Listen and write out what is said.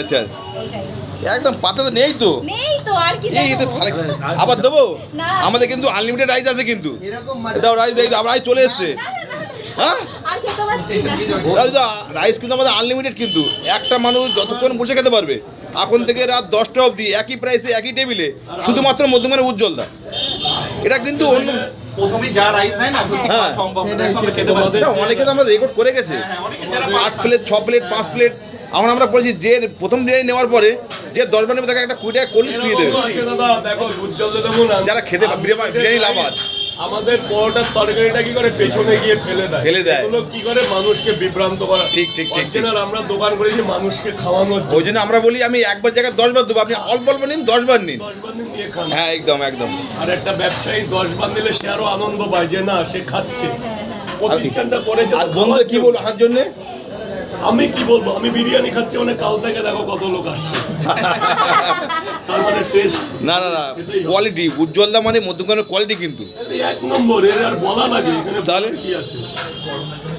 আচ্ছা আচ্ছা, একদম পাতা তো নেই তো, আর কি এই তো আবার দেবো। আমাদের কিন্তু আনলিমিটেড রাইস আছে কিন্তু, দাও রাইস, দাও আবার রাইস চলে এসছে। হ্যাঁ রাইস কিন্তু আমাদের আনলিমিটেড, কিন্তু একটা মানুষ যতক্ষণ বসে খেতে পারবে, এখন থেকে রাত 10টা অবধি একই প্রাইসে একই টেবিলে, শুধুমাত্র মধ্যমানের উজ্জ্বলদা। এটা কিন্তু অন্য প্রথমে যা রাইস দেয় না সম্ভব খেতে পারছে না, অনেকে তো আমরা রেকর্ড করে গেছে 8 প্লেট 6 প্লেট 5 প্লেট। আমরা বলেছি যে প্রথম বিরিয়ানি নেওয়ার পরে যে 10 বার নেবে তাকে একটা 20 টাকা কোল্ড ফ্রি দেবে, যারা খেতে বিরিয়ানি লাভার। আমাদের পরোটার তরকারিটা কি করে পেছনে গিয়ে ফেলে দেয়, এগুলো কি করে মানুষকে বিভ্রান্ত করা। ঠিক ঠিক ঠিক ঠিক। আমরা দোকান করেছি মানুষকে খাওয়ানোর জন্য। ওই জন্য আমরা বলি আমি একবার জায়গায় 10 বার দেবো, আপনি অল্প অল্প নিন, 10 বার নিন। 10 বার নিয়ে খান। হ্যাঁ একদম একদম। আর একটা ব্যবসায়ী 10 বার নিলে সে আরো আনন্দ পায় যে না সে খাচ্ছে, প্রতিষ্ঠানটা করেছে। আর বন্ধু কি বলবো আসার জন্য, আমি কি বলবো, আমি বিরিয়ানি খাচ্ছি মানে কাল থেকে দেখো কত লোক আসছে। তার মানে টেস্ট না না না, কোয়ালিটি উজ্জ্বলদা মানে মধ্যখানের কোয়ালিটি কিন্তু 1 নম্বর, এর আর বলা লাগে এখানে তাহলে কি আছে।